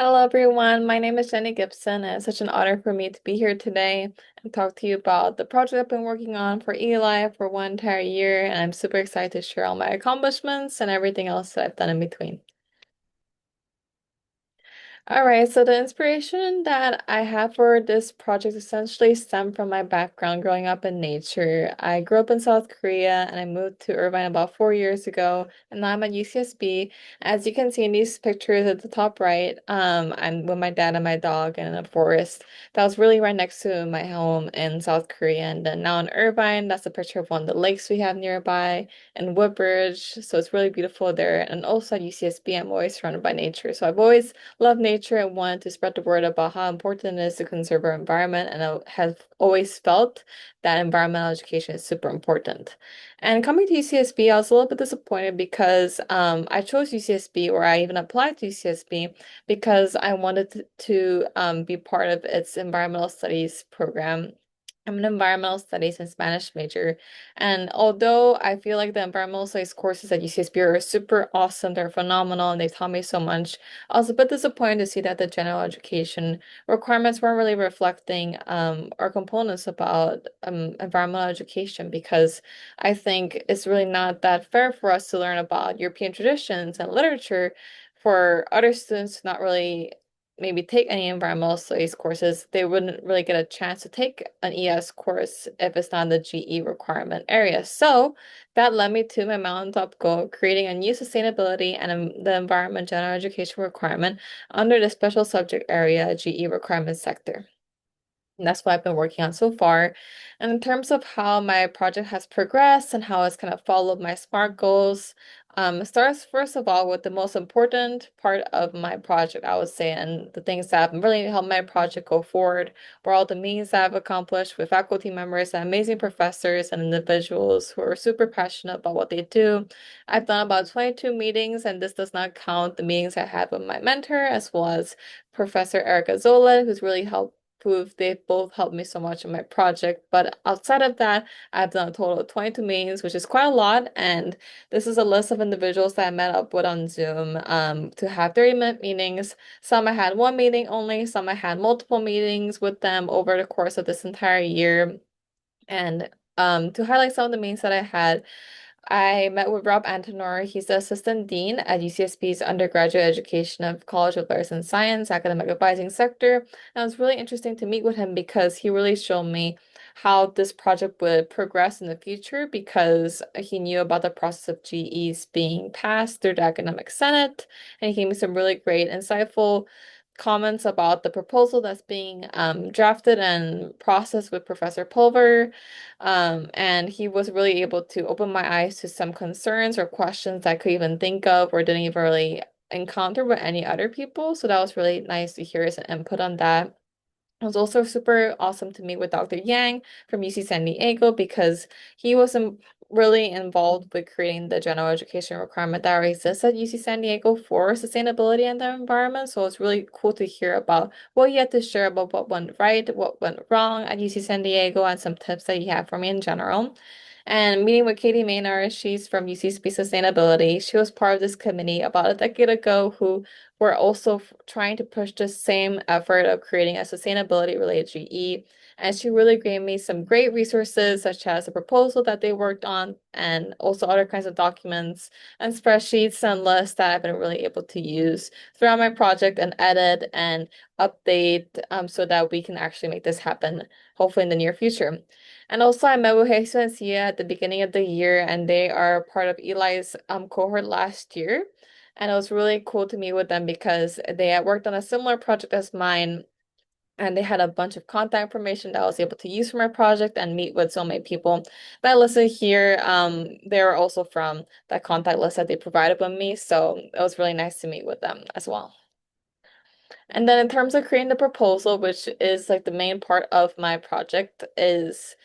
Hello, everyone. My name is Jenny Gibson, and it's such an honor for me to be here today and talk to you about the project I've been working on for Eli for one entire year. And I'm super excited to share all my accomplishments and everything else that I've done in between. All right, so the inspiration that I have for this project essentially stemmed from my background growing up in nature. I grew up in South Korea and I moved to Irvine about 4 years ago, and now I'm at UCSB. As you can see in these pictures at the top right, I'm with my dad and my dog in a forest that was really right next to my home in South Korea. And then now in Irvine, that's a picture of one of the lakes we have nearby in Woodbridge. So it's really beautiful there. And also at UCSB, I'm always surrounded by nature. So I've always love nature and wanted to spread the word about how important it is to conserve our environment. And I have always felt that environmental education is super important. And coming to UCSB, I was a little bit disappointed because I chose UCSB or I even applied to UCSB because I wanted to be part of its environmental studies program. I'm an environmental studies and Spanish major. And although I feel like the environmental studies courses at UCSB are super awesome, they're phenomenal, and they taught me so much, I was a bit disappointed to see that the general education requirements weren't really reflecting our components about environmental education because I think it's really not that fair for us to learn about European traditions and literature for other students to not really maybe take any environmental studies courses. They wouldn't really get a chance to take an ES course if it's not in the GE requirement area. So that led me to my mountaintop goal, creating a new sustainability and the environment general education requirement under the special subject area GE requirement sector. And that's what I've been working on so far. And in terms of how my project has progressed and how it's kind of followed my SMART goals, it starts first of all with the most important part of my project, I would say, and the things that have really helped my project go forward were all the meetings that I've accomplished with faculty members and amazing professors and individuals who are super passionate about what they do. I've done about 22 meetings, and this does not count the meetings I had with my mentor as well as Professor Erica Zola, who's really helped proof. They both helped me so much in my project. But outside of that, I've done a total of 22 meetings, which is quite a lot. And this is a list of individuals that I met up with on Zoom to have 30-minute meetings. Some I had one meeting only, some I had multiple meetings with them over the course of this entire year. And to highlight some of the meetings that I had, I met with Rob Antonor. He's the assistant dean at UCSB's undergraduate education of College of Arts and Science, academic advising sector. And it was really interesting to meet with him because he really showed me how this project would progress in the future because he knew about the process of GEs being passed through the academic senate. And he gave me some really great, insightful comments about the proposal that's being drafted and processed with Professor Pulver. And he was really able to open my eyes to some concerns or questions I could even think of or didn't even really encounter with any other people. So that was really nice to hear his input on that. It was also super awesome to meet with Dr. Yang from UC San Diego because he was really involved with creating the general education requirement that already exists at UC San Diego for sustainability and the environment. So it's really cool to hear about what he had to share about what went right, what went wrong at UC San Diego, and some tips that he had for me in general. And meeting with Katie Maynard, she's from UCSB Sustainability. She was part of this committee about a decade ago who were also trying to push the same effort of creating a sustainability related GE. And she really gave me some great resources, such as a proposal that they worked on, and also other kinds of documents and spreadsheets and lists that I've been really able to use throughout my project and edit and update so that we can actually make this happen, hopefully in the near future. And also, I met with Jesus and Sia at the beginning of the year, and they are part of Eli's cohort last year. And it was really cool to meet with them because they had worked on a similar project as mine, and they had a bunch of contact information that I was able to use for my project and meet with so many people that listed here. They're also from that contact list that they provided with me, so it was really nice to meet with them as well. And then in terms of creating the proposal, which is like the main part of my project, is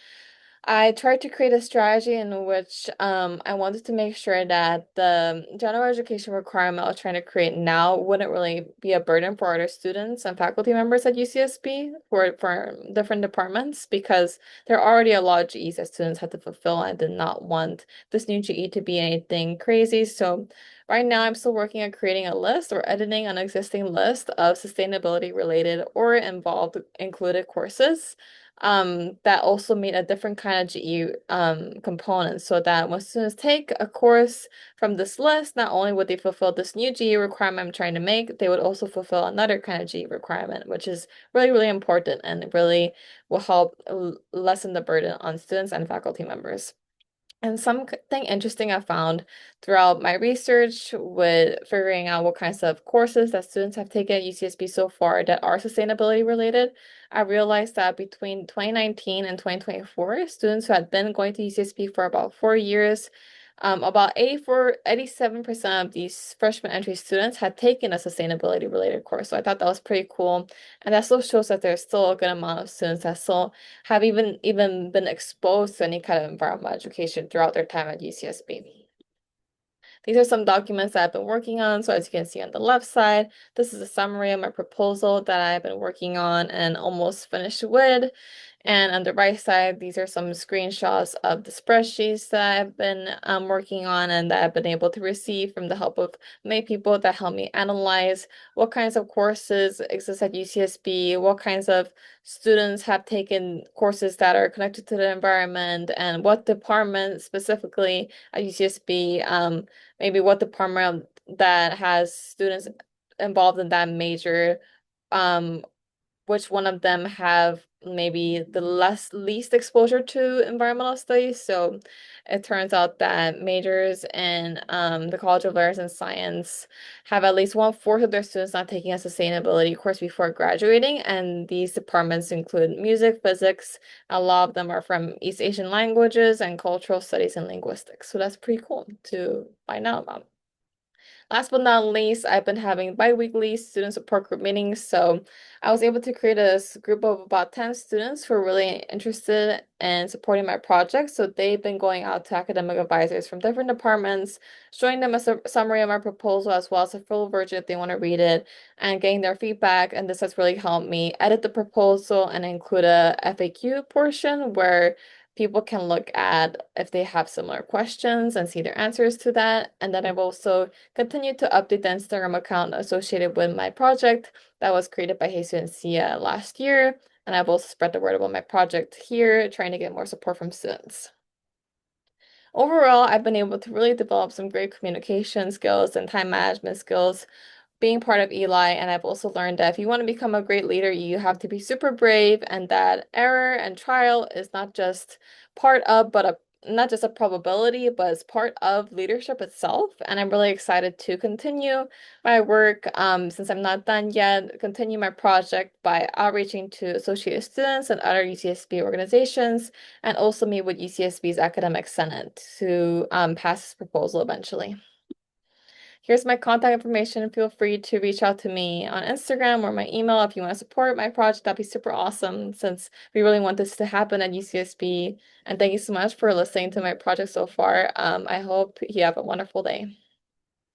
I tried to create a strategy in which I wanted to make sure that the general education requirement I was trying to create now wouldn't really be a burden for other students and faculty members at UCSB for different departments because there are already a lot of GEs that students had to fulfill. I did not want this new GE to be anything crazy. So Right now, I'm still working on creating a list or editing an existing list of sustainability related or involved included courses that also meet a different kind of GE component so that when students take a course from this list, not only would they fulfill this new GE requirement I'm trying to make, they would also fulfill another kind of GE requirement, which is really, really important and really will help lessen the burden on students and faculty members. And something interesting I found throughout my research with figuring out what kinds of courses that students have taken at UCSB so far that are sustainability related, I realized that between 2019 and 2024, students who had been going to UCSB for about 4 years, about 87% of these freshman entry students had taken a sustainability related course. So I thought that was pretty cool. And that still shows that there's still a good amount of students that still have even been exposed to any kind of environmental education throughout their time at UCSB. These are some documents that I've been working on. So as you can see on the left side, this is a summary of my proposal that I've been working on and almost finished with. And on the right side, these are some screenshots of the spreadsheets that I've been working on and that I've been able to receive from the help of many people that help me analyze what kinds of courses exist at UCSB, what kinds of students have taken courses that are connected to the environment, and what department specifically at UCSB, maybe what department that has students involved in that major, um, which one of them have maybe the least exposure to environmental studies. So it turns out that majors in the College of Arts and Science have at least 1/4 of their students not taking a sustainability course before graduating. And these departments include music, physics. A lot of them are from East Asian languages and cultural studies and linguistics. So that's pretty cool to find out about. Last but not least, I've been having bi-weekly student support group meetings. So I was able to create a group of about 10 students who are really interested in supporting my project. So they've been going out to academic advisors from different departments, showing them a summary of my proposal as well as a full version if they want to read it and getting their feedback. And this has really helped me edit the proposal and include a FAQ portion where people can look at if they have similar questions and see their answers to that. And then I've also continued to update the Instagram account associated with my project that was created by Jesus and Sia last year. And I've also spread the word about my project here, trying to get more support from students. Overall, I've been able to really develop some great communication skills and time management skills being part of Eli, and I've also learned that if you want to become a great leader, you have to be super brave, and that error and trial is not just part of, but not just a probability, but it's part of leadership itself. And I'm really excited to continue my work, since I'm not done yet, continue my project by outreaching to associated students and other UCSB organizations, and also meet with UCSB's Academic Senate to pass this proposal eventually. Here's my contact information. Feel free to reach out to me on Instagram or my email if you want to support my project. That'd be super awesome since we really want this to happen at UCSB. And thank you so much for listening to my project so far. I hope you have a wonderful day.